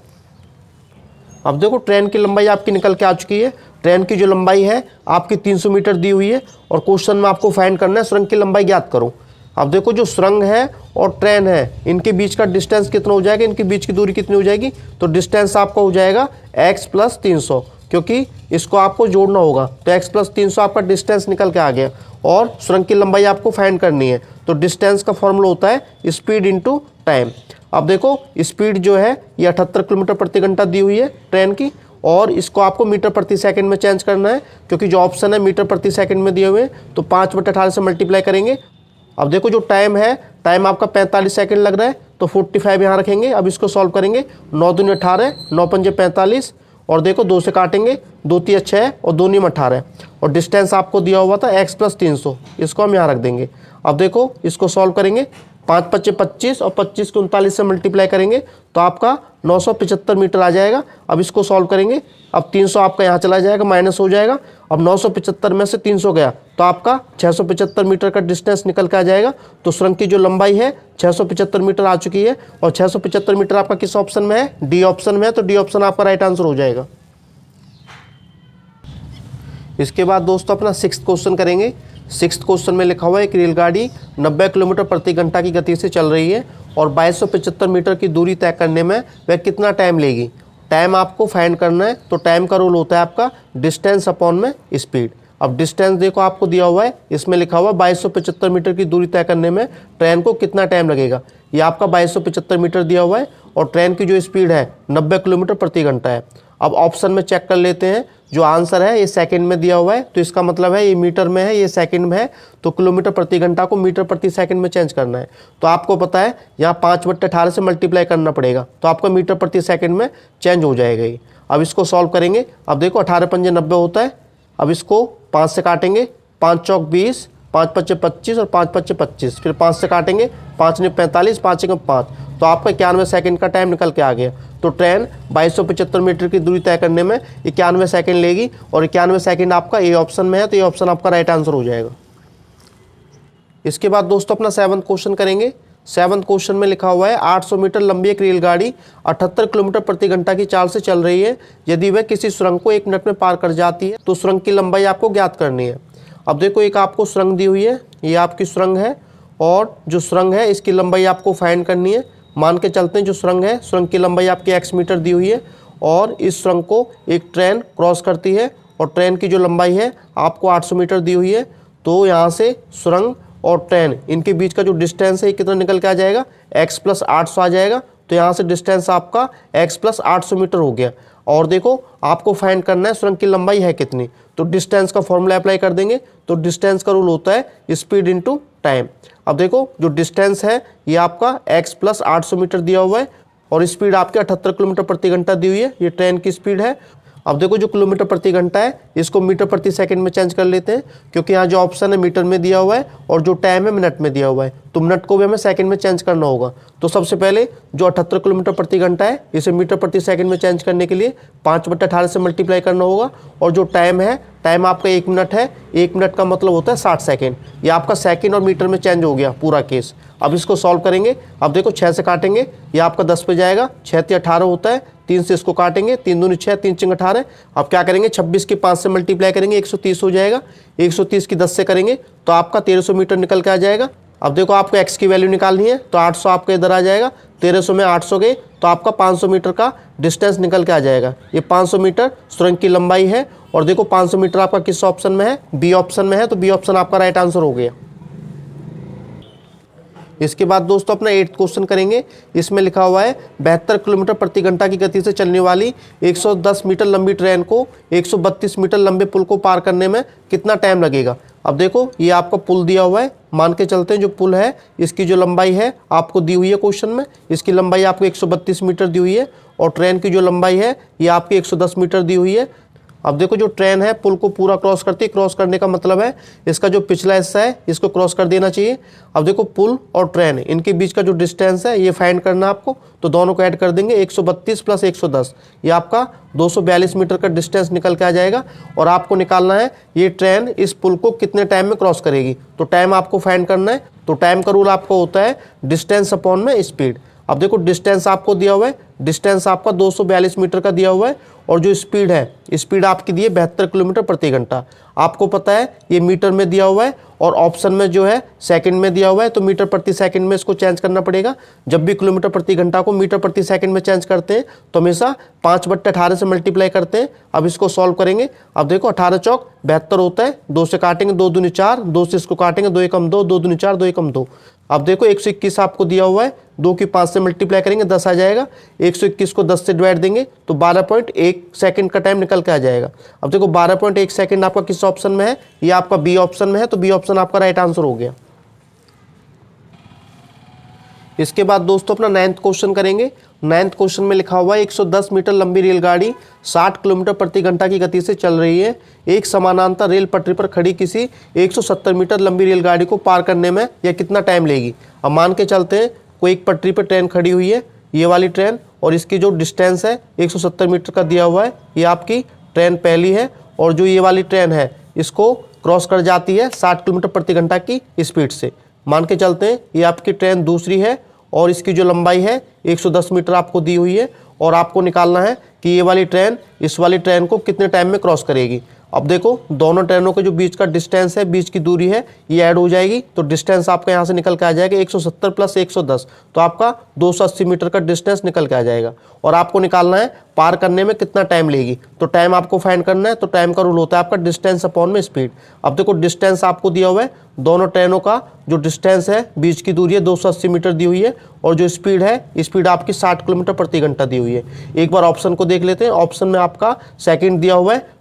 अब देखो ट्रेन की लंबाई आपकी निकल के आ चुकी है। ट्रेन की जो लंबाई है आपकी 300 मीटर दी हुई है और क्वेश्चन में आपको फाइंड करना है सुरंग की लंबाई ज्ञात करो। अब देखो जो सुरंग है और ट्रेन है, इनके बीच का डिस्टेंस कितना हो जाएगा, इनके बीच की दूरी कितनी हो जाएगी, तो डिस्टेंस आपका हो जाएगा x + 300, क्योंकि इसको आपको जोड़ना होगा। तो x + 300 आपका डिस्टेंस निकल के आ गया और सुरंग की लंबाई आपको फाइंड करनी है। तो डिस्टेंस का फॉर्मूला होता है स्पीड × टाइम। अब देखो स्पीड जो है ये 78 किलोमीटर प्रति घंटा दी हुई है ट्रेन की और इसको आपको मीटर प्रति सेकंड में चेंज करना है, क्योंकि जो ऑप्शन है मीटर प्रति सेकंड में दिए हुए हैं। तो 5/18 से मल्टीप्लाई करेंगे। अब देखो जो टाइम है, टाइम आपका 45 सेकंड लग रहा है, तो 45 यहाँ रखेंगे। अब इसको सॉल्व करेंगे, 9 × 2 = 18, 9 × 5 = 45 और देखो 2 से काटेंगे, 2 × 3 = 6 और 2 × 9 = 18 और डिस्टेंस आपको दिया हुआ था x + 300, इसको हम यहाँ रख देंगे। अब देखो इसको सॉल्व करेंगे, 5 × 5 = 25 और 25 को 39 से मल्टीप्लाई करेंगे तो आपका 975 मीटर आ जाएगा। अब इसको सॉल्व करेंगे, अब 300 आपका यहाँ चला जाएगा, माइनस हो जाएगा। अब 975 में से 300 गया तो आपका 675 मीटर का डिस्टेंस निकल के आ जाएगा। तो सुरंग की जो लंबाई है 675 मीटर आ चुकी है और 675 मीटर आपका किस ऑप्शन में है, डी ऑप्शन में है। तो डी ऑप्शन आपका राइट आंसर हो जाएगा। इसके बाद दोस्तों अपना 6th क्वेश्चन करेंगे। 6th क्वेश्चन में लिखा हुआ है कि रेलगाड़ी 90 किलोमीटर प्रति घंटा की गति से चल रही है और 2275 मीटर की दूरी तय करने में वह कितना टाइम लेगी। टाइम आपको फाइंड करना है। तो टाइम का रूल होता है आपका डिस्टेंस अपॉन में स्पीड। अब डिस्टेंस देखो आपको दिया हुआ है, इसमें लिखा हुआ है 2275 मीटर की दूरी तय करने में ट्रेन को कितना टाइम लगेगा। ये आपका 2275 मीटर दिया हुआ है और ट्रेन की जो स्पीड है 90 किलोमीटर प्रति घंटा है। अब ऑप्शन में चेक कर लेते हैं, जो आंसर है ये सेकंड में दिया हुआ है, तो इसका मतलब है ये मीटर में है, ये सेकंड में है। तो किलोमीटर प्रति घंटा को मीटर प्रति सेकंड में चेंज करना है। तो आपको पता है यहाँ 5/18 से मल्टीप्लाई करना पड़ेगा, तो आपका मीटर प्रति सेकंड में चेंज हो जाएगा ये। अब इसको सॉल्व करेंगे। अब देखो 18 × 5 = 90 होता है। अब इसको 5 से काटेंगे, 5 × 4 = 20, 5 × 5 = 25 और 5 × 5 = 25। फिर 5 से काटेंगे, 5 × 9 = 45, 5 × 1 = 5। तो आपका 91 सेकंड का टाइम निकल के आ गया। तो ट्रेन 2275 मीटर की दूरी तय करने में 91 सेकंड लेगी और 91 सेकंड आपका ए ऑप्शन में है। तो ये ऑप्शन आपका राइट आंसर हो जाएगा। इसके बाद दोस्तों अपना 7th क्वेश्चन करेंगे। 7th क्वेश्चन में लिखा हुआ है 800 मीटर लंबी एक रेलगाड़ी 78 किलोमीटर प्रति घंटा की चाल से चल रही है। यदि वह किसी सुरंग को 1 मिनट में पार कर जाती है तो सुरंग की लंबाई आपको ज्ञात करनी है। अब देखो एक आपको सुरंग दी हुई है, ये आपकी सुरंग है और जो सुरंग है इसकी लंबाई आपको फाइंड करनी है। मान के चलते हैं जो सुरंग है, सुरंग की लंबाई आपकी x मीटर दी हुई है और इस सुरंग को एक ट्रेन क्रॉस करती है और ट्रेन की जो लंबाई है आपको 800 मीटर दी हुई है। तो यहाँ से सुरंग और ट्रेन इनके बीच का जो डिस्टेंस है कितना निकल के आ जाएगा, x + 800 आ जाएगा। तो यहाँ से डिस्टेंस आपका x + 800 मीटर हो गया। और देखो आपको फाइंड करना है सुरंग की लंबाई है कितनी, तो डिस्टेंस का फॉर्मूला अप्लाई कर देंगे। तो डिस्टेंस का रूल होता है स्पीड × टाइम। अब देखो जो डिस्टेंस है ये आपका x + 800 मीटर दिया हुआ है और स्पीड आपके 78 किलोमीटर प्रति घंटा दी हुई है, ये ट्रेन की स्पीड है। अब देखो जो किलोमीटर प्रति घंटा है इसको मीटर प्रति सेकंड में चेंज कर लेते हैं, क्योंकि यहाँ जो ऑप्शन है मीटर में दिया हुआ है और जो टाइम है मिनट में दिया हुआ है। तो मिनट को भी हमें सेकंड में चेंज करना होगा। तो सबसे पहले जो 78 किलोमीटर प्रति घंटा है इसे मीटर प्रति सेकंड में चेंज करने के लिए 5/18 से मल्टीप्लाई करना होगा। और जो टाइम है, टाइम आपका 1 मिनट है, 1 मिनट का मतलब होता है 60 सेकेंड। ये आपका सेकंड और मीटर में चेंज हो गया पूरा केस। अब इसको सॉल्व करेंगे। अब देखो 6 से काटेंगे, ये आपका 10 पे जाएगा, 6 × 18 होता है, 3 से इसको काटेंगे, 3 दूनी 6, 3 × 18। अब क्या करेंगे, 26 की 5 से मल्टीप्लाई करेंगे, 130 हो जाएगा। 130 की 10 से करेंगे तो आपका 1300 मीटर निकल के आ जाएगा। अब देखो आपको x की वैल्यू निकालनी है तो 800 आपका इधर आ जाएगा, 1300 में 800 गए तो आपका 500 मीटर का डिस्टेंस निकल के आ जाएगा। ये 500 मीटर सुरंग की लंबाई है। और देखो 500 मीटर आपका किस ऑप्शन में है, बी ऑप्शन में है, तो बी ऑप्शन आपका राइट आंसर हो गया। इसके बाद दोस्तों अपना 8th क्वेश्चन करेंगे। इसमें लिखा हुआ है 72 किलोमीटर प्रति घंटा की गति से चलने वाली 110 मीटर लंबी ट्रेन को 132 मीटर लंबे पुल को पार करने में कितना टाइम लगेगा। अब देखो ये आपका पुल दिया हुआ है, मान के चलते हैं जो पुल है इसकी जो लंबाई है आपको दी हुई है क्वेश्चन में, इसकी लंबाई आपको 132 मीटर दी हुई है। और ट्रेन की जो लंबाई है ये आपकी 110 मीटर दी हुई है। अब देखो जो ट्रेन है पुल को पूरा क्रॉस करती है, क्रॉस करने का मतलब है इसका जो पिछला हिस्सा है इसको क्रॉस कर देना चाहिए। अब देखो पुल और ट्रेन इनके बीच का जो डिस्टेंस है ये फाइंड करना आपको, तो दोनों को ऐड कर देंगे, 132 + 110 ये आपका 242 मीटर का डिस्टेंस निकल के आ जाएगा। और आपको निकालना है ये ट्रेन इस पुल को कितने टाइम में क्रॉस करेगी, तो टाइम आपको फाइंड करना है। तो टाइम का रूल आपको होता है डिस्टेंस अपॉन में स्पीड। अब देखो डिस्टेंस आपको दिया हुआ है, डिस्टेंस आपका 242 मीटर का दिया हुआ है। और जो स्पीड है, स्पीड आपकी दी है 72 किलोमीटर प्रति घंटा। आपको पता है ये मीटर में दिया हुआ है और ऑप्शन में जो है सेकंड में दिया हुआ है, तो मीटर प्रति सेकंड में इसको चेंज करना पड़ेगा। जब भी किलोमीटर प्रति घंटा को मीटर प्रति सेकंड में चेंज करते हैं तो हमेशा 5/18 से मल्टीप्लाई करते हैं। अब इसको सॉल्व करेंगे। अब देखो 18 चौक 72 होता है, 2 से काटेंगे, 2 दूनी 4, 2 से इसको काटेंगे, 2 एकम 2, 2 दूनी 4, 2 एकम 2। अब देखो 121 आपको दिया हुआ है, 2 की 5 से मल्टीप्लाई करेंगे 10 आ जाएगा। 121 को 10 से डिवाइड देंगे तो 12.1 सेकंड का टाइम निकल के आ जाएगा। अब देखो 12.1 सेकंड आपका किस ऑप्शन में है, ये आपका बी ऑप्शन में है, तो बी ऑप्शन आपका राइट आंसर हो गया। इसके बाद दोस्तों अपना 9th क्वेश्चन करेंगे। 9th क्वेश्चन में लिखा हुआ है 110 मीटर लंबी रेलगाड़ी 60 किलोमीटर प्रति घंटा की गति से चल रही है। एक समानांतर रेल पटरी पर खड़ी किसी 170 मीटर लंबी रेलगाड़ी को पार करने में यह कितना टाइम लेगी। अब मान के चलते हैं कोई एक पटरी पर ट्रेन खड़ी हुई है, ये वाली ट्रेन, और इसकी जो डिस्टेंस है 170 मीटर का दिया हुआ है। ये आपकी ट्रेन पहली है और जो ये वाली ट्रेन है इसको क्रॉस कर जाती है 60 किलोमीटर प्रति घंटा की स्पीड से। मान के चलते हैं ये आपकी ट्रेन दूसरी है और इसकी जो लंबाई है 110 मीटर आपको दी हुई है। और आपको निकालना है कि ये वाली ट्रेन इस वाली ट्रेन को कितने टाइम में क्रॉस करेगी। अब देखो दोनों ट्रेनों के जो बीच का डिस्टेंस है, बीच की दूरी है, ये ऐड हो जाएगी तो डिस्टेंस आपका यहाँ से निकल के आ जाएगा 170 + 110, तो आपका 280 मीटर का डिस्टेंस निकल के आ जाएगा। और आपको निकालना है पार करने में कितना टाइम लेगी, तो टाइम आपको फाइंड करना है। तो टाइम का रूल होता है आपका डिस्टेंस अपॉन में स्पीड। अब देखो डिस्टेंस आपको दिया हुआ है, दोनों ट्रेनों का जो डिस्टेंस है, बीच की दूरी है 280 मीटर दी हुई है, और जो स्पीड है स्पीड आपकी 60 किलोमीटर प्रति घंटा दी हुई है। एक बार ऑप्शन को देख लेते हैं। ऑप्शन में आपका सेकंड दिया हुआ है,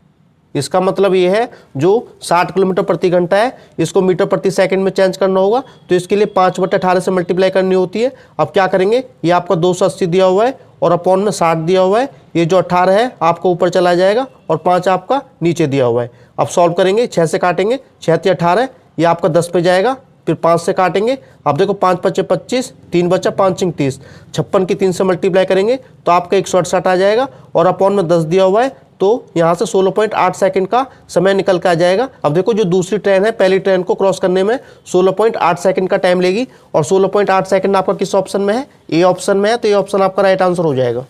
इसका मतलब ये है जो 60 किलोमीटर प्रति घंटा है इसको मीटर प्रति सेकंड में चेंज करना होगा, तो इसके लिए 5/18 से मल्टीप्लाई करनी होती है। अब क्या करेंगे, ये आपका 280 दिया हुआ है और अपॉन में 60 दिया हुआ है। ये जो 18 है आपको ऊपर चला जाएगा और 5 आपका नीचे दिया हुआ है। अब सॉल्व करेंगे, 6 से काटेंगे, 6 × 18 ये आपका 10 पे जाएगा, फिर 5 से काटेंगे। अब देखो 5 × 5 = 25, 3 बचा, 5 × 30, 56 की 3 से मल्टीप्लाई करेंगे तो आपका 168 आ जाएगा और अपॉन में 10 दिया हुआ है, तो यहाँ से 16.8 सेकंड का समय निकल के आ जाएगा। अब देखो जो दूसरी ट्रेन है पहली ट्रेन को क्रॉस करने में 16.8 सेकंड का टाइम लेगी, और 16.8 सेकंड आपका किस ऑप्शन में है, ए ऑप्शन में है, तो ये ऑप्शन आपका राइट आंसर हो जाएगा।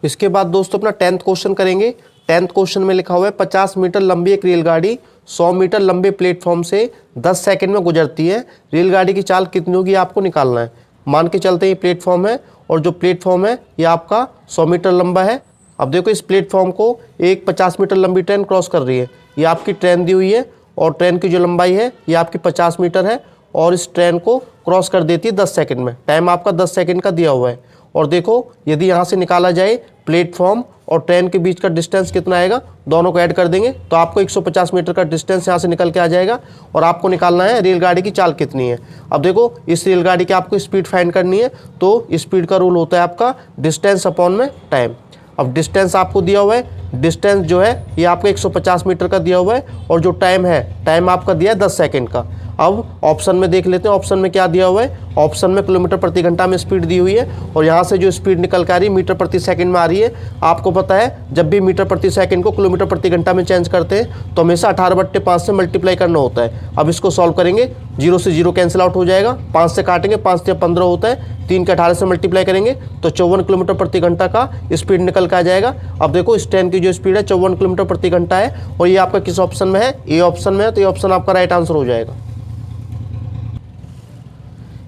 इसके बाद दोस्तों अपना 10th क्वेश्चन करेंगे। 10th क्वेश्चन में लिखा हुआ है 50 मीटर लंबी एक रेलगाड़ी 100 मीटर लंबे प्लेटफॉर्म से 10 सेकंड में गुजरती है। रेलगाड़ी की चाल कितनी होगी आपको निकालना है। मान के चलते हैं ये प्लेटफॉर्म है और जो प्लेटफॉर्म है ये आपका 100 मीटर लंबा है। अब देखो इस प्लेटफॉर्म को एक 50 मीटर लंबी ट्रेन क्रॉस कर रही है। ये आपकी ट्रेन दी हुई है और ट्रेन की जो लंबाई है ये आपकी 50 मीटर है, और इस ट्रेन को क्रॉस कर देती है 10 सेकंड में। टाइम आपका 10 सेकंड का दिया हुआ है। और देखो यदि यहाँ से निकाला जाए प्लेटफॉर्म और ट्रेन के बीच का डिस्टेंस कितना आएगा, दोनों को ऐड कर देंगे तो आपको 150 मीटर का डिस्टेंस यहाँ से निकल के आ जाएगा। और आपको निकालना है रेलगाड़ी की चाल कितनी है। अब देखो इस रेलगाड़ी की आपको स्पीड फाइंड करनी है, तो स्पीड का रूल होता है आपका डिस्टेंस अपॉन में टाइम। अब डिस्टेंस आपको दिया हुआ है डिस्टेंस जो है ये आपका 150 मीटर का दिया हुआ है और जो टाइम है, टाइम आपका दिया है 10 सेकंड का। अब ऑप्शन में देख लेते हैं, ऑप्शन में क्या दिया हुआ है। ऑप्शन में किलोमीटर प्रति घंटा में स्पीड दी हुई है और यहाँ से जो स्पीड निकल के आ रही है मीटर प्रति सेकंड में आ रही है। आपको पता है जब भी मीटर प्रति सेकंड को किलोमीटर प्रति घंटा में चेंज करते हैं तो हमेशा 18/5 से मल्टीप्लाई करना होता है। अब इसको सॉल्व करेंगे, 0 से 0 कैंसिल आउट हो जाएगा, 5 से काटेंगे, 5 से 15 होता है, 3 के 18 से मल्टीप्लाई करेंगे तो 54 किलोमीटर प्रति घंटा का स्पीड निकल के आ जाएगा। अब देखो इस ट्रेन की जो स्पीड है 54 किलोमीटर प्रति घंटा है और ये आपका किस ऑप्शन में है, ए ऑप्शन में है, तो ये ऑप्शन आपका राइट आंसर हो जाएगा।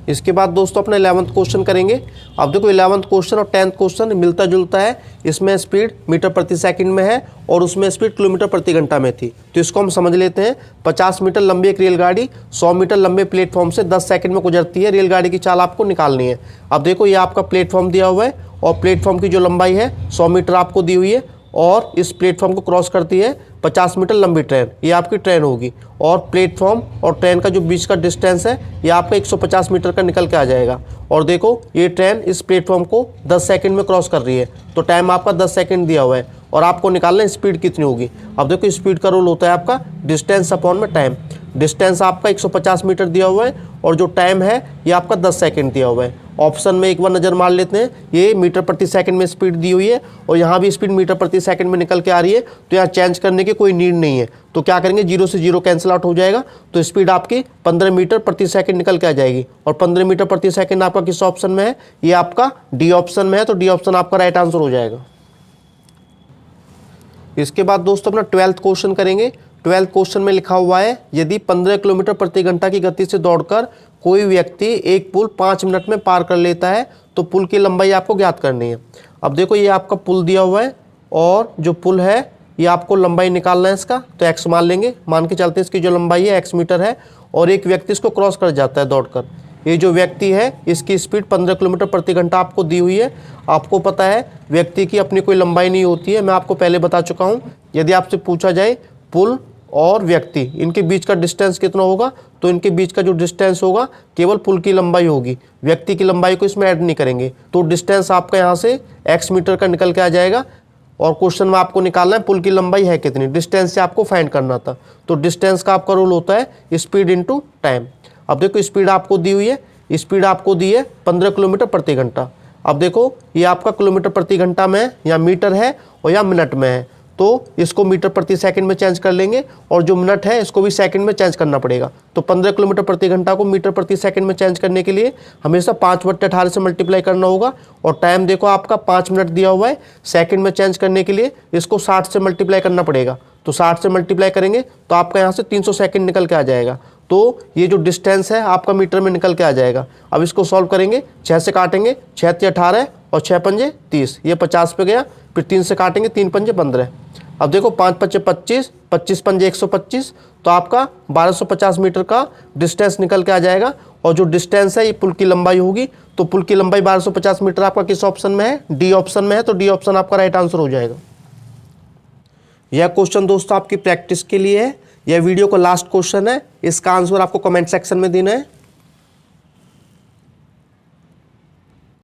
इसके बाद दोस्तों अपना 11th क्वेश्चन करेंगे। अब देखो 11th क्वेश्चन और 10th क्वेश्चन मिलता जुलता है। इसमें स्पीड मीटर प्रति सेकंड में है और उसमें स्पीड किलोमीटर प्रति घंटा में थी, तो इसको हम समझ लेते हैं। 50 मीटर लंबी एक रेलगाड़ी 100 मीटर लंबे प्लेटफॉर्म से 10 सेकंड में गुजरती है। रेलगाड़ी की चाल आपको निकालनी है। अब देखो ये आपका प्लेटफॉर्म दिया हुआ है और प्लेटफॉर्म की जो लंबाई है 100 मीटर आपको दी हुई है और इस प्लेटफॉर्म को क्रॉस करती है 50 मीटर लंबी ट्रेन, ये आपकी ट्रेन होगी। और प्लेटफॉर्म और ट्रेन का जो बीच का डिस्टेंस है ये आपका 150 मीटर का निकल के आ जाएगा। और देखो ये ट्रेन इस प्लेटफॉर्म को 10 सेकंड में क्रॉस कर रही है, तो टाइम आपका 10 सेकंड दिया हुआ है और आपको निकालना है स्पीड कितनी होगी। अब देखो स्पीड का रूल होता है आपका डिस्टेंस अपॉन में टाइम। डिस्टेंस आपका 150 मीटर दिया हुआ है और जो टाइम है ये आपका 10 सेकंड दिया हुआ है। ऑप्शन में एक बार नज़र मार लेते हैं, ये मीटर प्रति सेकंड में स्पीड दी हुई है और यहाँ भी स्पीड मीटर प्रति सेकंड में निकल के आ रही है, तो यहाँ चेंज करने की कोई नीड नहीं है। तो क्या करेंगे, 0 से 0 कैंसिल आउट हो जाएगा, तो स्पीड आपकी 15 मीटर प्रति सेकंड निकल के आ जाएगी। और 15 मीटर प्रति सेकंड आपका किस ऑप्शन में है, ये आपका डी ऑप्शन में है, तो डी ऑप्शन आपका राइट आंसर हो जाएगा। इसके बाद दोस्तों अपना 12th क्वेश्चन करेंगे। 12th क्वेश्चन में लिखा हुआ है, यदि 15 किलोमीटर प्रति घंटा की गति से दौड़कर कोई व्यक्ति एक पुल 5 मिनट में पार कर लेता है तो पुल की लंबाई आपको ज्ञात करनी है। अब देखो ये आपका पुल दिया हुआ है और जो पुल है ये आपको लंबाई निकालना है इसका, तो x मान लेंगे, मान के चलते हैं इसकी जो लंबाई है x मीटर है और एक व्यक्ति इसको क्रॉस कर जाता है दौड़कर। ये जो व्यक्ति है इसकी स्पीड 15 किलोमीटर प्रति घंटा आपको दी हुई है। आपको पता है व्यक्ति की अपनी कोई लंबाई नहीं होती है, मैं आपको पहले बता चुका हूँ। यदि आपसे पूछा जाए पुल और व्यक्ति इनके बीच का डिस्टेंस कितना होगा, तो इनके बीच का जो डिस्टेंस होगा केवल पुल की लंबाई होगी, व्यक्ति की लंबाई को इसमें ऐड नहीं करेंगे। तो डिस्टेंस आपका यहाँ से x मीटर का निकल के आ जाएगा और क्वेश्चन में आपको निकालना है पुल की लंबाई है कितनी, डिस्टेंस से आपको फाइंड करना था। तो डिस्टेंस का आपका रूल होता है स्पीड इंटू टाइम। अब देखो स्पीड आपको दी हुई है, स्पीड आपको दी है 15 किलोमीटर प्रति घंटा। अब देखो ये आपका किलोमीटर प्रति घंटा में है या मीटर है और या मिनट में है, तो इसको मीटर प्रति सेकंड में चेंज कर लेंगे और जो मिनट है इसको भी सेकंड में चेंज करना पड़ेगा। तो 15 किलोमीटर प्रति घंटा को मीटर प्रति सेकंड में चेंज करने के लिए हमेशा 5/18 से मल्टीप्लाई करना होगा। और टाइम देखो आपका 5 मिनट दिया हुआ है, सेकंड में चेंज करने के लिए इसको 60 से मल्टीप्लाई करना पड़ेगा। तो 60 से मल्टीप्लाई करेंगे तो आपका यहाँ से 300 सेकंड निकल के आ जाएगा। तो ये जो डिस्टेंस है आपका मीटर में निकल के आ जाएगा। अब इसको सॉल्व करेंगे, 6 से काटेंगे, 6 × 18 और 6 × 5 = 30, ये 50 पे गया। फिर 3 से काटेंगे, 3 × 5 = 15। अब देखो 5 × 5 = 25, 25 × 5 = 125, तो आपका 1250 मीटर का डिस्टेंस निकल के आ जाएगा। और जो डिस्टेंस है ये पुल की लंबाई होगी, तो पुल की लंबाई 1250 मीटर आपका किस ऑप्शन में है, डी ऑप्शन में है, तो डी ऑप्शन आपका राइट आंसर हो जाएगा। यह क्वेश्चन दोस्तों आपकी प्रैक्टिस के लिए है, यह वीडियो का लास्ट क्वेश्चन है, इसका आंसर आपको कमेंट सेक्शन में देना है।